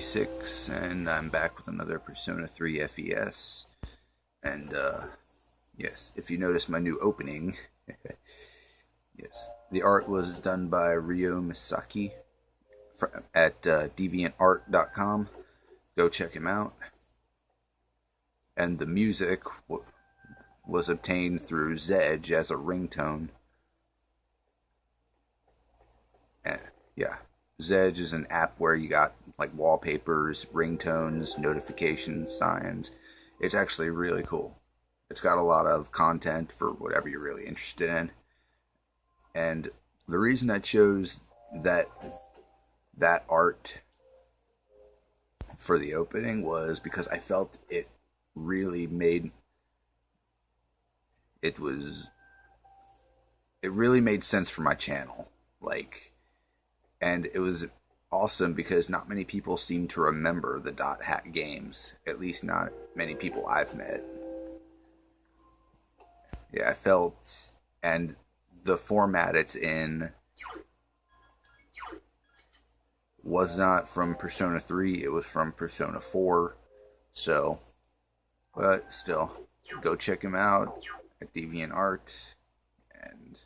36, and I'm back with another Persona 3 FES. And yes, if you notice my new opening, yes, the art was done by Ryo Misaki at deviantart.com. Go check him out. And the music was obtained through Zedge as a ringtone. And yeah, Zedge is an app where you got like wallpapers, ringtones, notification signs. It's actually really cool. It's got a lot of content for whatever you're really interested in. And the reason I chose that art for the opening was because I felt it really made it really made sense for my channel. And it was awesome because not many people seem to remember the Dot Hack games. At least not many people I've met. Yeah, I felt, and the format it's in was not from Persona 3, it was from Persona 4. So, but still, go check him out at DeviantArt. And,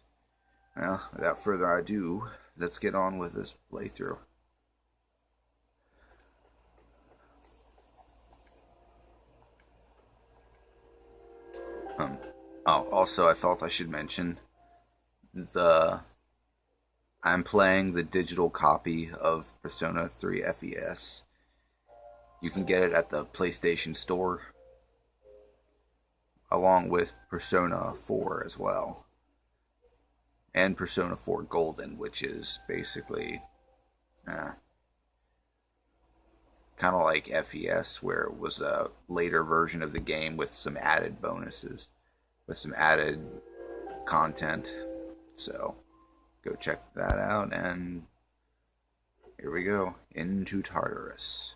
well, without further ado, let's get on with this playthrough. Oh, also I felt I should mention I'm playing the digital copy of Persona 3 FES. You can get it at the PlayStation Store, along with Persona 4 as well. And Persona 4 Golden, which is basically kind of like FES, where it was a later version of the game with some added bonuses, with some added content. So go check that out, and here we go, into Tartarus.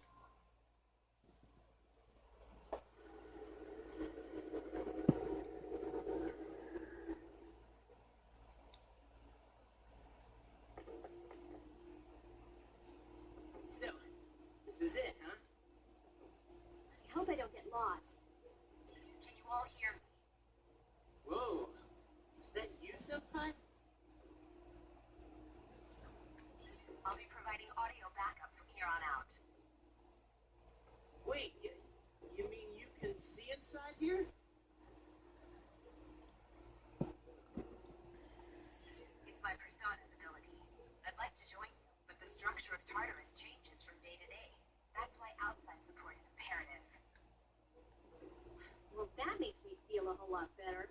I hope I don't get lost. Can you all hear me? Whoa, is that you, Senpai? I'll be providing audio backup from here on out. Wait, you mean you can see inside here? It's my persona's ability. I'd like to join you, but the structure of Tartarus changes from day to day. That's why outside support is imperative. Well, that makes me feel a whole lot better.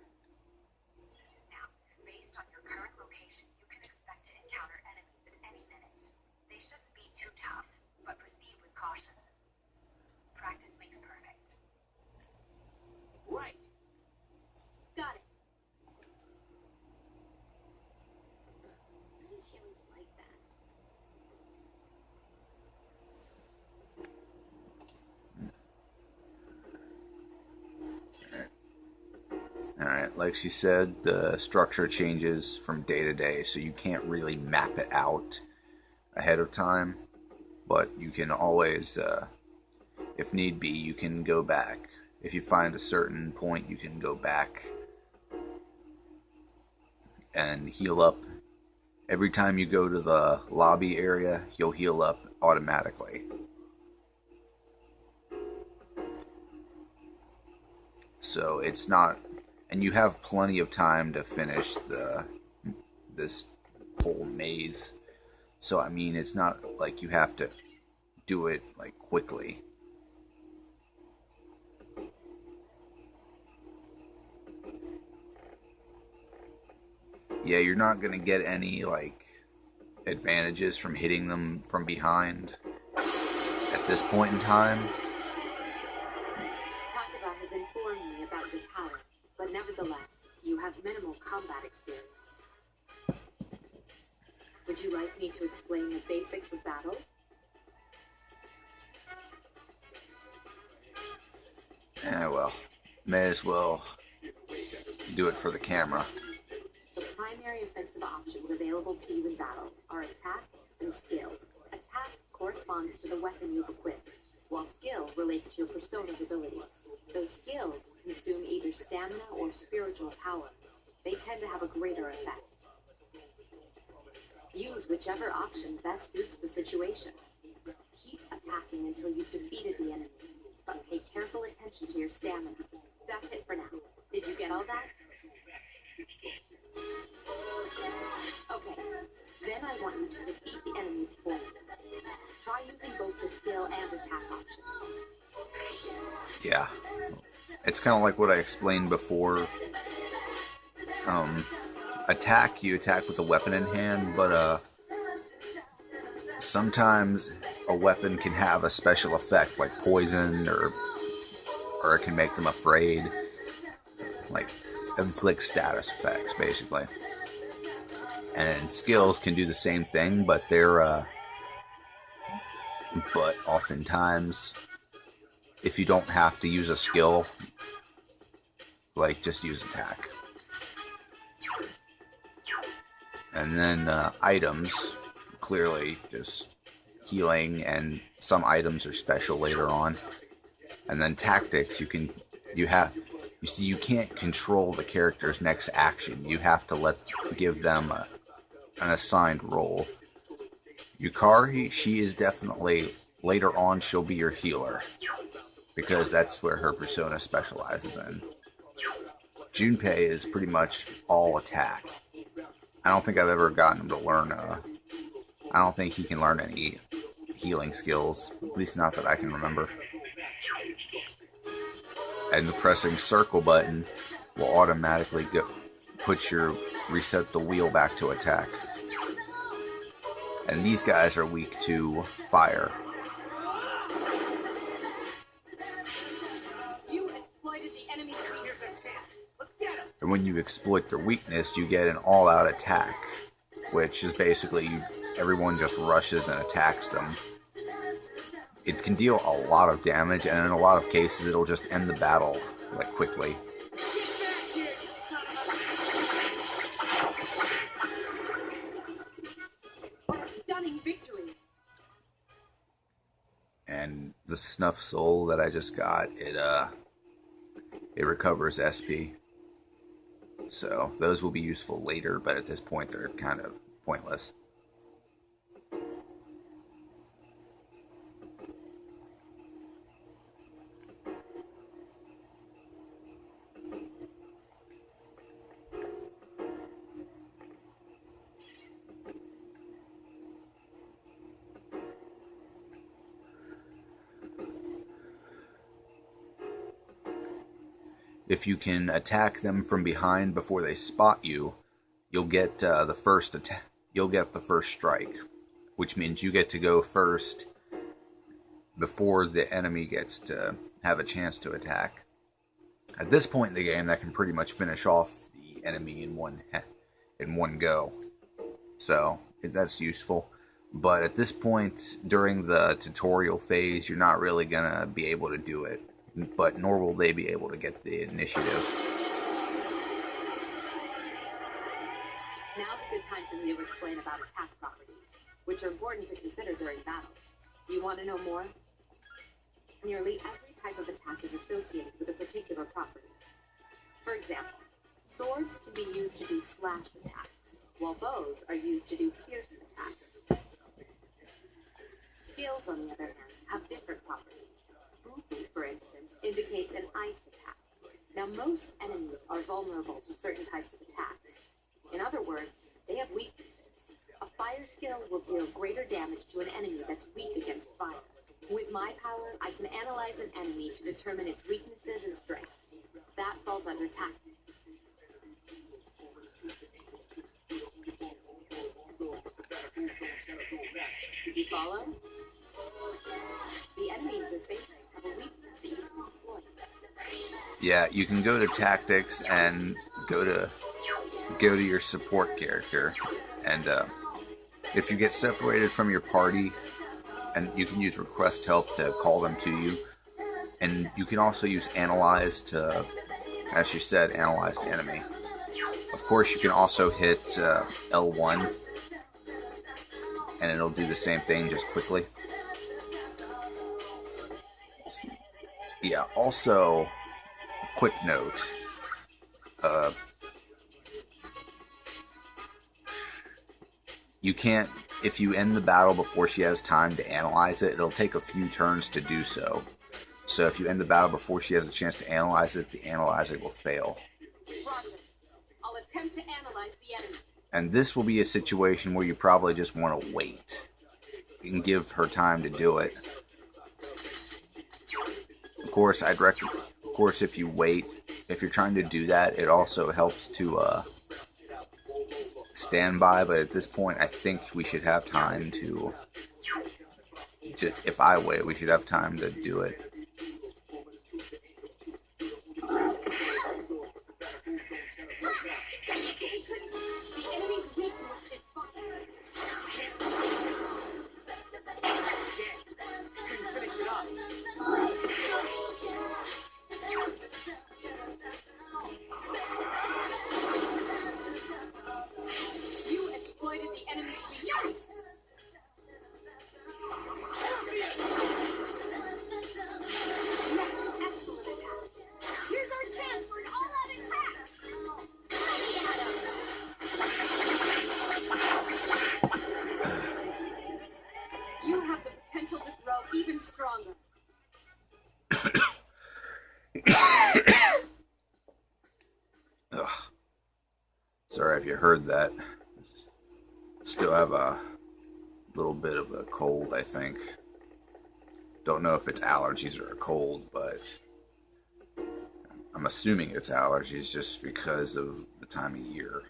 Now, based on your current location, you can expect to encounter enemies at any minute. They shouldn't be too tough, but proceed with caution. Practice makes perfect. Right. Got it. Maybe she was like that. Alright, like she said, the structure changes from day to day, so you can't really map it out ahead of time. But you can always, if need be, you can go back. If you find a certain point, you can go back and heal up. Every time you go to the lobby area, you'll heal up automatically. So it's not, and you have plenty of time to finish this whole maze. So I mean, it's not like you have to do it like quickly. Yeah, you're not gonna get any like advantages from hitting them from behind at this point in time. Takaba has informed me about your power, but nevertheless, you have minimal combat experience. Would you like me to explain the basics of battle? Well, may as well do it for the camera. The primary offensive options available to you in battle are attack and skill. Attack corresponds to the weapon you've equipped. relates to your persona's abilities. Those skills consume either stamina or spiritual power. They tend to have a greater effect. Use whichever option best suits the situation. Keep attacking until you've defeated the enemy, but pay careful attention to your stamina. That's it for now. Did you get all that? Okay, then I want you to defeat the enemy for me. Try using both the skill and attack options. Yeah. It's kind of like what I explained before. Attack, you attack with a weapon in hand, but sometimes a weapon can have a special effect, like poison, or it can make them afraid. Like, inflict status effects, basically. And skills can do the same thing, but but oftentimes, if you don't have to use a skill, like, just use attack. And then items, clearly just healing, and some items are special later on. And then tactics, you can't control the character's next action. You have to give them an assigned role. Yukari, she is definitely, later on, she'll be your healer, because that's where her persona specializes in. Junpei is pretty much all attack. I don't think I've ever gotten him to learn, I don't think he can learn any healing skills, at least not that I can remember. And pressing circle button will automatically reset the wheel back to attack. And these guys are weak to fire. You exploited the enemy's weakness. Let's get him. And when you exploit their weakness, you get an all-out attack, which is basically everyone just rushes and attacks them. It can deal a lot of damage, and in a lot of cases, it'll just end the battle, like, quickly. Stunning victory. And the Snuff Soul that I just got, it recovers SP. So those will be useful later, but at this point they're kind of pointless. If you can attack them from behind before they spot you, you'll get the first attack. You'll get the first strike, which means you get to go first before the enemy gets to have a chance to attack. At this point in the game, that can pretty much finish off the enemy in one go. So that's useful. But at this point, during the tutorial phase, you're not really gonna be able to do it. But nor will they be able to get the initiative. Now's a good time for me to explain about attack properties, which are important to consider during battle. Do you want to know more? Nearly every type of attack is associated with a particular property. For example, swords can be used to do slash attacks, while bows are used to do pierce attacks. Skills, on the other hand, have different properties. Bufu, for instance, indicates an ice attack. Now, most enemies are vulnerable to certain types of attacks. In other words, they have weaknesses. A fire skill will deal greater damage to an enemy that's weak against fire. With my power, I can analyze an enemy to determine its weaknesses and strengths. That falls under tactics. Do you follow? The enemies you're facing have a weakness that you can exploit. Yeah, you can go to tactics and go to your support character, and if you get separated from your party, and you can use request help to call them to you, and you can also use analyze to, as you said, analyze the enemy. Of course, you can also hit L1, and it'll do the same thing just quickly. Yeah, also, quick note. Uh, you can't, if you end the battle before she has time to analyze it, it'll take a few turns to do so. So if you end the battle before she has a chance to analyze it, the analyzer will fail. Roger. I'll attempt to analyze the enemy. And this will be a situation where you probably just want to wait. You can give her time to do it. Of course, of course, if you wait, if you're trying to do that, it also helps to stand by. But at this point, I think we should have time to. Just, if I wait, we should have time to do it. Ugh. Sorry if you heard that. Still have a little bit of a cold, I think. Don't know if it's allergies or a cold, but I'm assuming it's allergies just because of the time of year.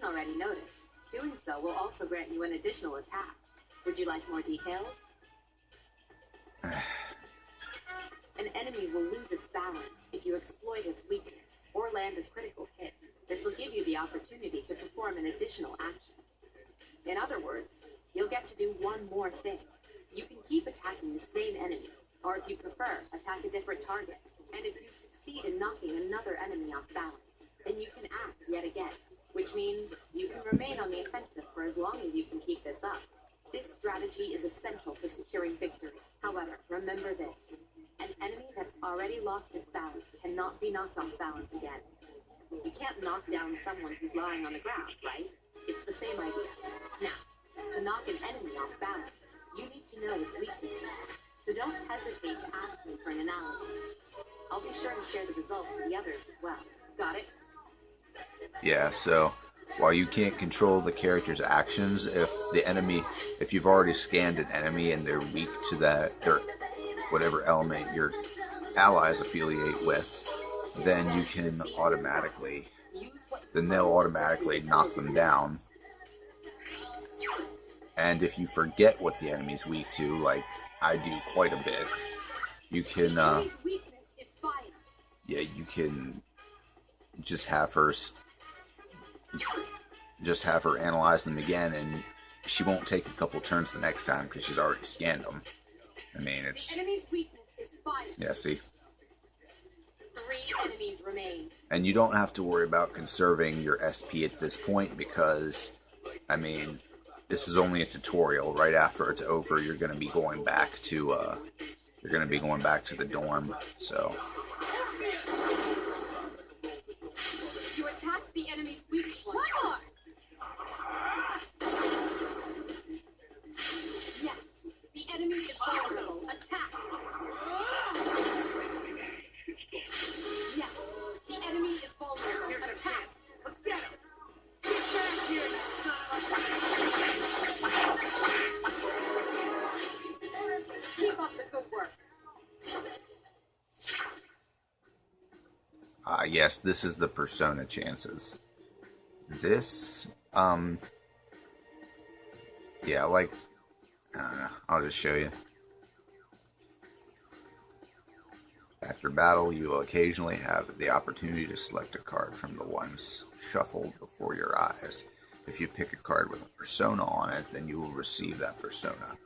Already noticed. Doing so will also grant you an additional attack. Would you like more details? An enemy will lose its balance if you exploit its weakness or land a critical hit. This will give you the opportunity to perform an additional action. In other words, you'll get to do one more thing. You can keep attacking the same enemy, or if you prefer, attack a different target. And if you succeed in knocking another enemy off balance, then you can act yet again. Which means you can remain on the offensive for as long as you can keep this up. This strategy is essential to securing victory. However, remember this. An enemy that's already lost its balance cannot be knocked off balance again. You can't knock down someone who's lying on the ground, right? It's the same idea. Now, to knock an enemy off balance, you need to know its weaknesses. So don't hesitate to ask me for an analysis. I'll be sure to share the results with the others as well. Got it? Yeah, so while you can't control the character's actions, if you've already scanned an enemy and they're weak to that, or whatever element your allies affiliate with, then they'll automatically knock them down. And if you forget what the enemy's weak to, like I do quite a bit, you can, you can just have her analyze them again, and she won't take a couple turns the next time because she's already scanned them. I mean, it's... The enemy's weakness is fire. Yeah, see? 3 enemies remain. And you don't have to worry about conserving your SP at this point because, I mean, this is only a tutorial. Right after it's over, you're going to be going back to, the dorm, so... You attacked the enemy's weak point. Yes, the enemy is vulnerable. Attack. Yes, the enemy is vulnerable. Attack. Let's get him! Get back here, you son of a... Keep up the good work. Yes, this is the persona chances. This, yeah, like, I don't know, I'll just show you. After battle, you will occasionally have the opportunity to select a card from the ones shuffled before your eyes. If you pick a card with a persona on it, then you will receive that persona.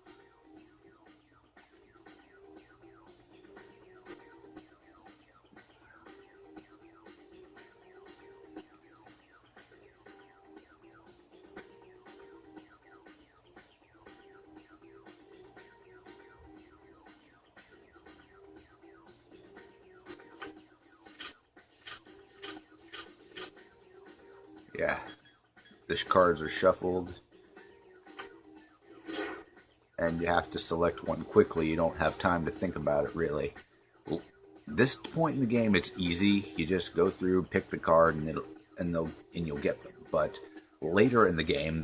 the cards are shuffled, and you have to select one quickly. You don't have time to think about it, really. This point in the game, it's easy. You just go through, pick the card, and you'll get them. But later in the game,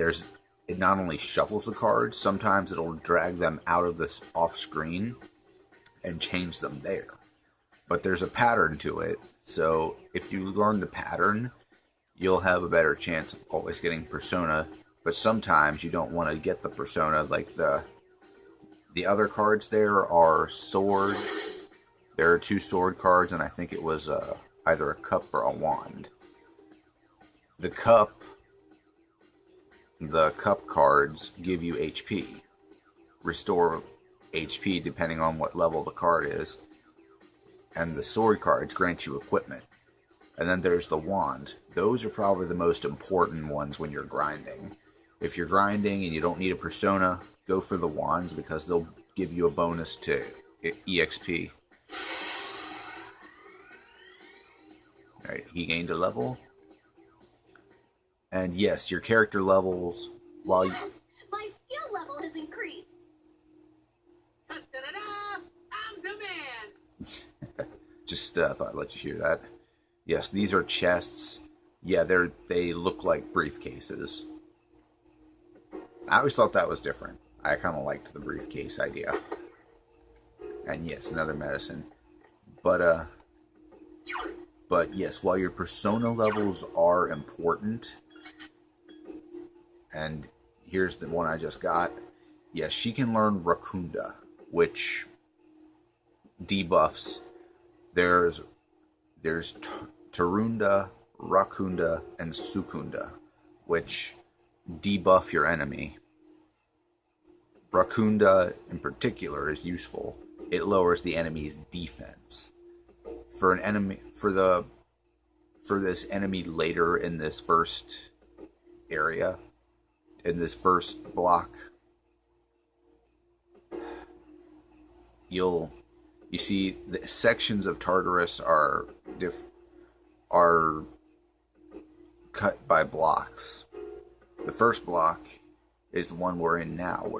it not only shuffles the cards, sometimes it'll drag them out of this off screen and change them there. But there's a pattern to it, so if you learn the pattern, you'll have a better chance of always getting Persona. But sometimes you don't want to get the Persona. Like the other cards there are sword. There are 2 sword cards, and I think it was either a cup or a wand. The cup cards give you HP. Restore HP depending on what level the card is. And the sword cards grant you equipment. And then there's the wand. Those are probably the most important ones when you're grinding. If you're grinding and you don't need a Persona, go for the wands because they'll give you a bonus to EXP. Alright, he gained a level. And yes, your character levels while you... Yes, my skill level has increased. Da-da-da-da! I'm the man! Just thought I'd let you hear that. Yes, these are chests. Yeah, they look like briefcases. I always thought that was different. I kind of liked the briefcase idea. And yes, another medicine. But yes, while your Persona levels are important, and here's the one I just got. Yes, she can learn Rakunda, which debuffs. There's Tarunda, Rakunda, and Sukunda, which debuff your enemy. Rakunda, in particular, is useful. It lowers the enemy's defense. For this enemy later in this first area, in this first block, you see the sections of Tartarus are cut by blocks. The first block is the one we're in now,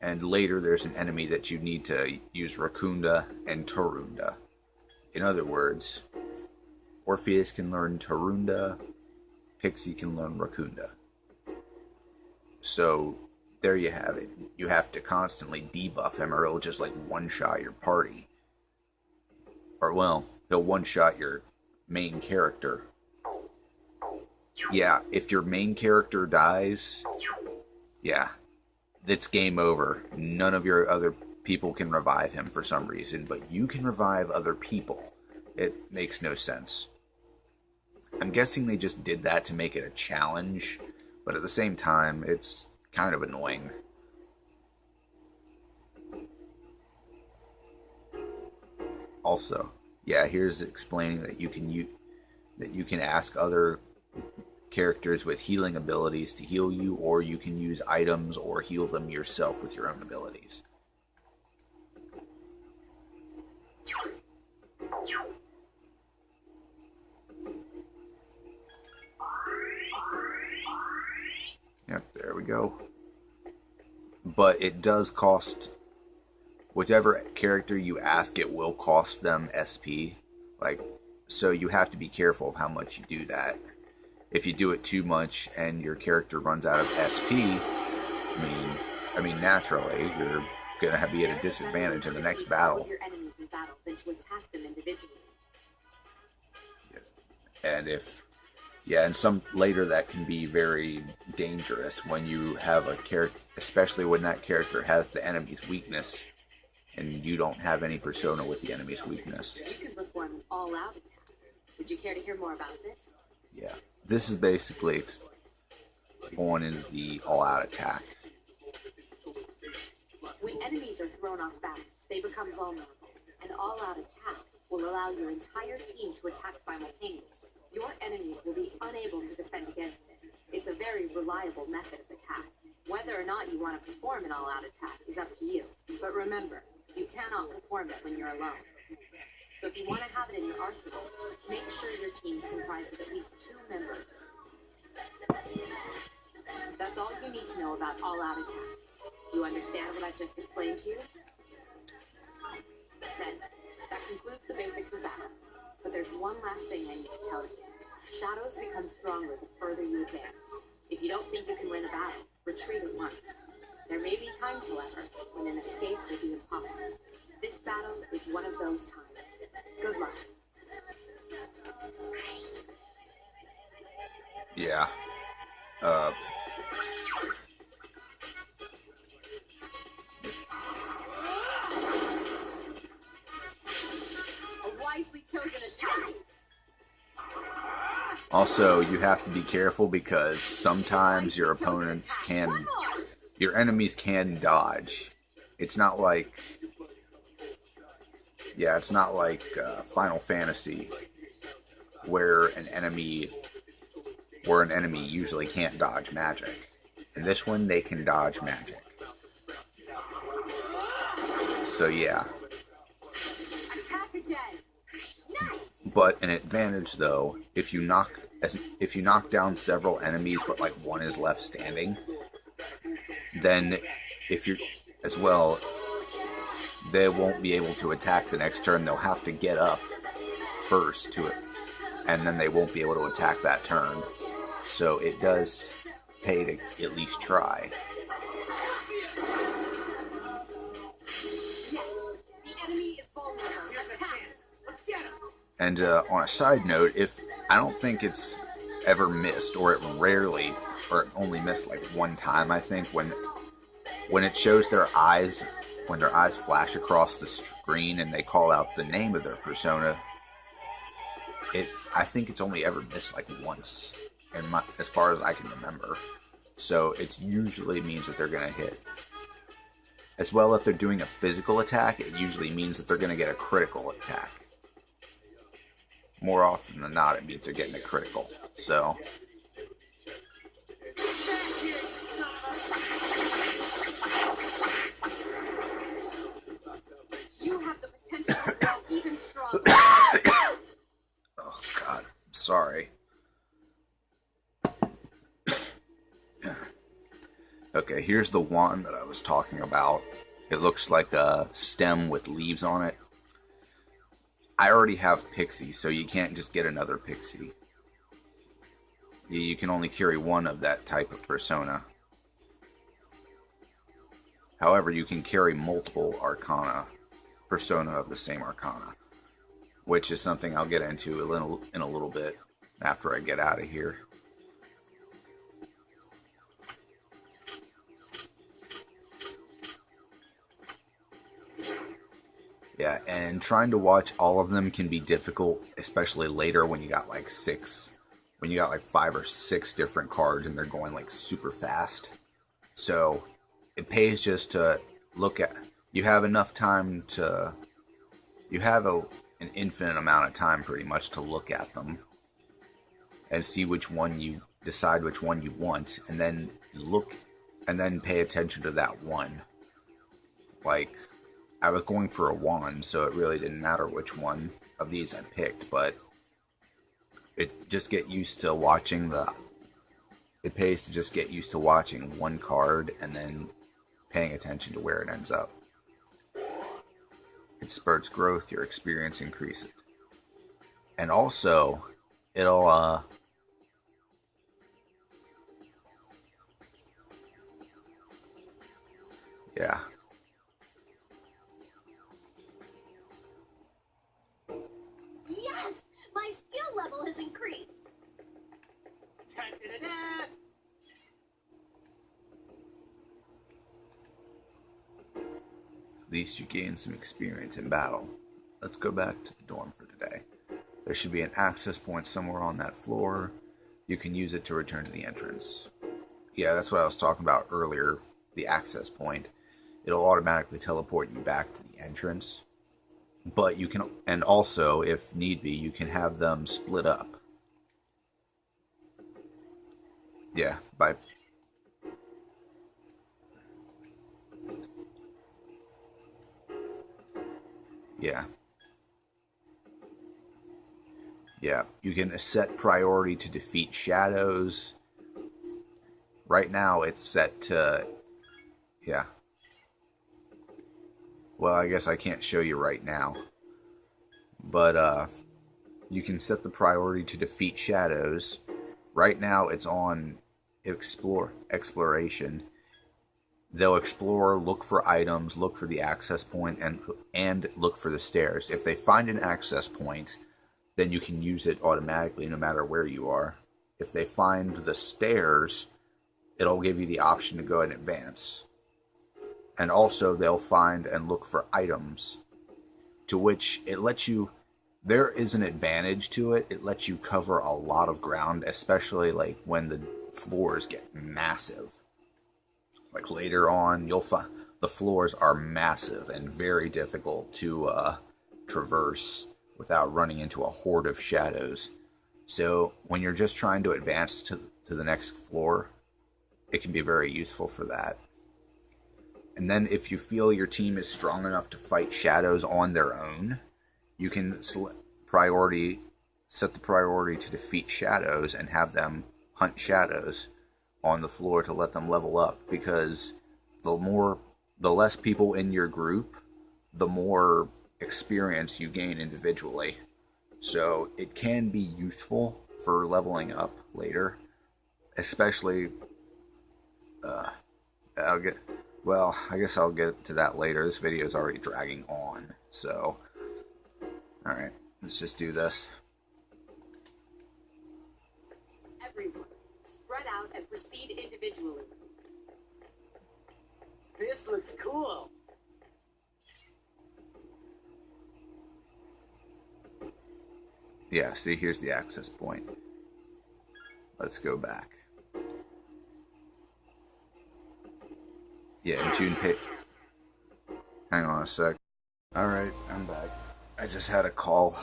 and later there's an enemy that you need to use Rakunda and Tarunda. In other words, Orpheus can learn Tarunda, Pixie can learn Rakunda. So there you have it. You have to constantly debuff him or he'll just like one-shot your party. Or well, he'll one-shot your main character. Yeah, if your main character dies, yeah, it's game over. None of your other people can revive him for some reason, but you can revive other people. It makes no sense. I'm guessing they just did that to make it a challenge, but at the same time, it's kind of annoying. Also, yeah, here's explaining that you can ask other characters with healing abilities to heal you, or you can use items or heal them yourself with your own abilities. Yep, there we go. But it does cost, whichever character you ask, it will cost them SP. So you have to be careful of how much you do that. If you do it too much and your character runs out of SP, I mean, naturally, you're gonna be at a disadvantage in the next battle. Your enemies in battle than to attack them individually. And some later that can be very dangerous when you have a character, especially when that character has the enemy's weakness, and you don't have any persona with the enemy's weakness. You can perform an all-out attack. Would you care to hear more about this? Yeah, this is basically going into the all-out attack. When enemies are thrown off balance, they become vulnerable. An all-out attack will allow your entire team to attack simultaneously. Your enemies will be unable to defend against it. It's a very reliable method of attack. Whether or not you want to perform an all-out attack is up to you. But remember, you cannot perform it when you're alone. So if you want to have it in your arsenal, make sure your team is comprised of at least 2 members. That's all you need to know about all-out attacks. Do you understand what I've just explained to you? Then, that concludes the basics of battle. But there's one last thing I need to tell you. Shadows become stronger the further you advance. If you don't think you can win a battle, retreat at once. There may be times, however, when an escape will be impossible. This battle is one of those times. Good luck. Yeah. A wisely chosen attack. Also, you have to be careful because sometimes your enemies can dodge. It's not like, it's not like Final Fantasy, where an enemy usually can't dodge magic. In this one, they can dodge magic. So yeah. Attack again. Nice. But an advantage though, if you knock down several enemies but like one is left standing, then if you're as well, they won't be able to attack the next turn. They'll have to get up first to it, and then they won't be able to attack that turn. So it does pay to at least try. Yes, the enemy is vulnerable. Attack. Let's get him. And on a side note, I don't think it's ever missed, or it rarely, or it only missed like one time, I think, when it shows their eyes, when their eyes flash across the screen and they call out the name of their persona, I think it's only ever missed like once, as far as I can remember. So it usually means that they're going to hit. As well, if they're doing a physical attack, it usually means that they're going to get a critical attack. More often than not, it means they're getting a critical. So, You have the potential to grow even stronger. oh god, sorry. Okay, here's the wand that I was talking about. It looks like a stem with leaves on it. I already have Pixie, so you can't just get another Pixie. You can only carry one of that type of persona. However, you can carry multiple persona of the same arcana, which is something I'll get into in a little bit after I get out of here. Yeah, and trying to watch all of them can be difficult, especially later when you got like 5 or 6 different cards and they're going like super fast. So it pays just to look at. You have enough time to. You have an infinite amount of time pretty much to look at them and see which one you decide which one you want, and then look and then pay attention to that one. Like, I was going for a wand, so it really didn't matter which one of these I picked, but it pays to just get used to watching one card and then paying attention to where it ends up. It spurts growth, your experience increases. And also, it'll, yeah. Yes! My skill level has increased. Ta-da-da-da. At least you gain some experience in battle. Let's go back to the dorm for today. There should be an access point somewhere on that floor. You can use it to return to the entrance. Yeah, that's what I was talking about earlier, the access point. It'll automatically teleport you back to the entrance. But you can, and also, if need be, you can have them split up. Yeah, Yeah. Yeah, you can set priority to defeat shadows, Right now it's set to, yeah. Well, I guess I can't show you right now. But you can set the priority to defeat shadows. Right now it's on exploration. They'll explore, look for items, look for the access point, and look for the stairs. If they find an access point, then you can use it automatically no matter where you are. If they find the stairs, it'll give you the option to go and advance. And also they'll find and look for items, to which it lets you, there is an advantage to it. It lets you cover a lot of ground, especially like when the floors get massive. Like later on, you'll find the floors are massive and very difficult to traverse without running into a horde of shadows. So when you're just trying to advance to the next floor, it can be very useful for that. And then if you feel your team is strong enough to fight shadows on their own, you can set the priority to defeat shadows and have them hunt shadows on the floor to let them level up, because the less people in your group, the more experience you gain individually. So it can be useful for leveling up later, especially I guess I'll get to that later. This video is already dragging on. So alright, let's just do this. Everyone, spread out and proceed individually. This looks cool. Yeah, see, here's the access point. Let's go back. Yeah, in June pay. Hang on a sec. Alright, I'm back. I just had a call.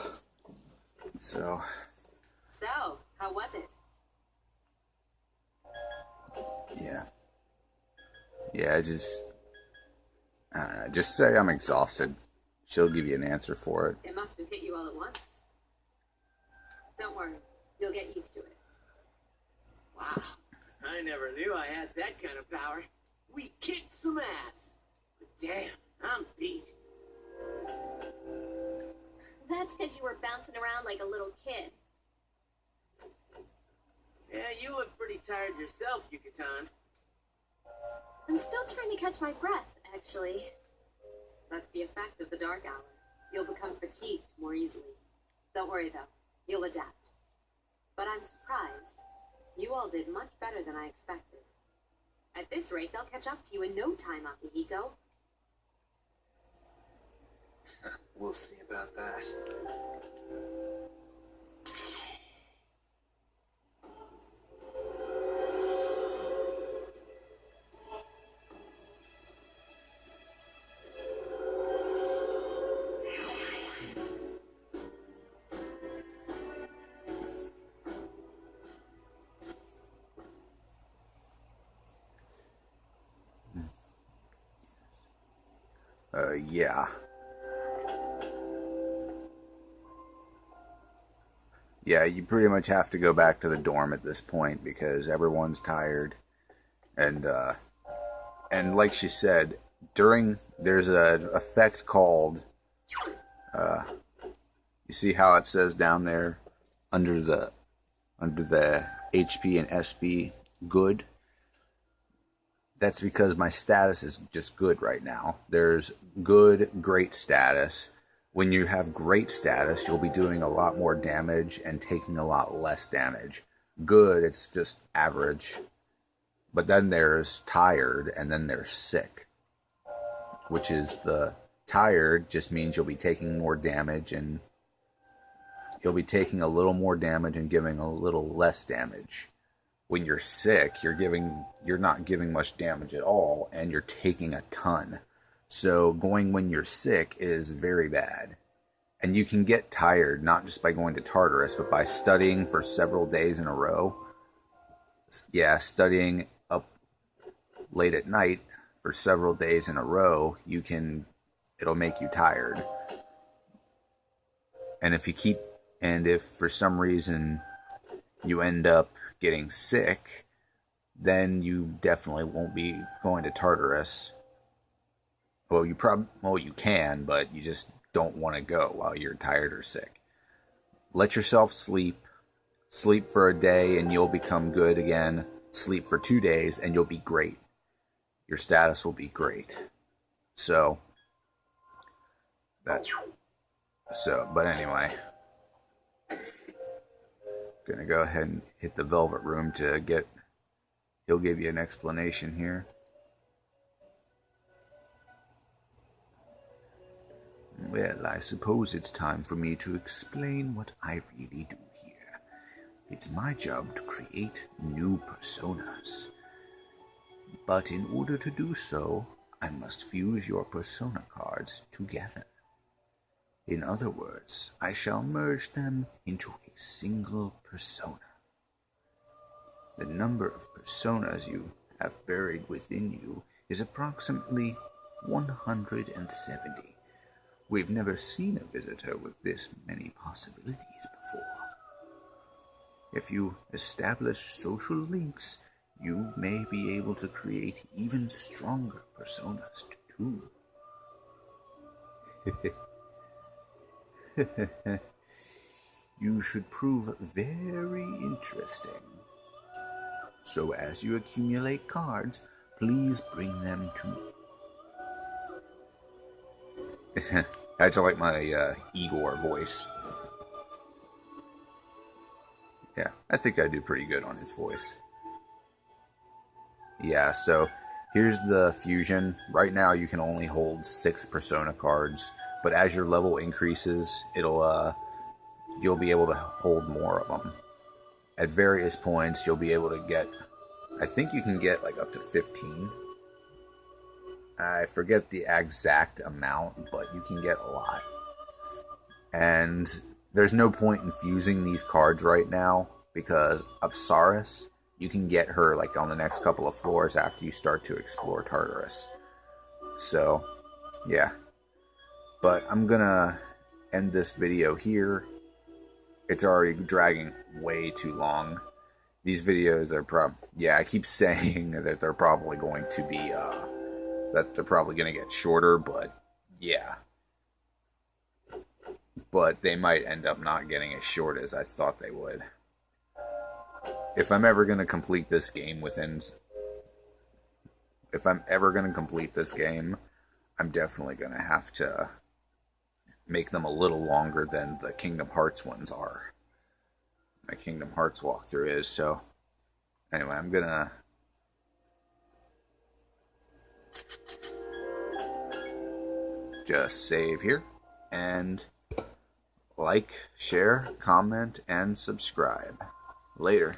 So, how was it? yeah. Yeah, just say I'm exhausted. She'll give you an answer for it. It must have hit you all at once. Don't worry, you'll get used to it. Wow, I never knew I had that kind of power. We kicked some ass. But damn, I'm beat. That's because you were bouncing around like a little kid. Yeah, you look pretty tired yourself, Yucatan. I'm still trying to catch my breath, actually. That's the effect of the dark hour. You'll become fatigued more easily. Don't worry, though. You'll adapt. But I'm surprised. You all did much better than I expected. At this rate, they'll catch up to you in no time, Akihiko. We'll see about that. Yeah. Yeah, you pretty much have to go back to the dorm at this point because everyone's tired. And like she said, there's an effect called, you see how it says down there under the HP and SB good? That's because my status is just good right now. There's good, great status. When you have great status, you'll be doing a lot more damage and taking a lot less damage. Good, it's just average. But then there's tired, and then there's sick. Which is the tired just means you'll be taking more damage, and you'll be taking a little more damage and giving a little less damage. When you're sick, you're not giving much damage at all, and you're taking a ton. So going when you're sick is very bad. And you can get tired, not just by going to Tartarus, but by studying for several days in a row. Yeah, studying up late at night for several days in a row, it'll make you tired. And if for some reason you end up getting sick, then you definitely won't be going to Tartarus. Well, you can, but you just don't want to go while you're tired or sick. Let yourself sleep. Sleep for a day and you'll become good again. Sleep for 2 days and you'll be great. Your status will be great. So but anyway, gonna go ahead and hit the Velvet Room to get. He'll give you an explanation here. Well, I suppose it's time for me to explain what I really do here. It's my job to create new personas. But in order to do so, I must fuse your persona cards together. In other words, I shall merge them into a single persona. The number of personas you have buried within you is approximately 170. We've never seen a visitor with this many possibilities before. If you establish social links, you may be able to create even stronger personas too. You should prove very interesting. So as you accumulate cards, please bring them to me. I had to like my Igor voice. Yeah, I think I do pretty good on his voice. Yeah, so here's the fusion. Right now you can only hold 6 persona cards, but as your level increases, you'll be able to hold more of them. At various points, you'll be able to get, I think you can get like up to 15. I forget the exact amount, but you can get a lot. And there's no point in fusing these cards right now, because Apsaris, you can get her like on the next couple of floors after you start to explore Tartarus. So, yeah. But I'm gonna end this video here. It's already dragging way too long. These videos are I keep saying that they're probably going to be, that they're probably going to get shorter, but yeah. But they might end up not getting as short as I thought they would. If I'm ever going to complete this game I'm definitely going to have to make them a little longer than the Kingdom Hearts ones are. My Kingdom Hearts walkthrough is, so anyway, I'm gonna just save here and like, share, comment, and subscribe. Later.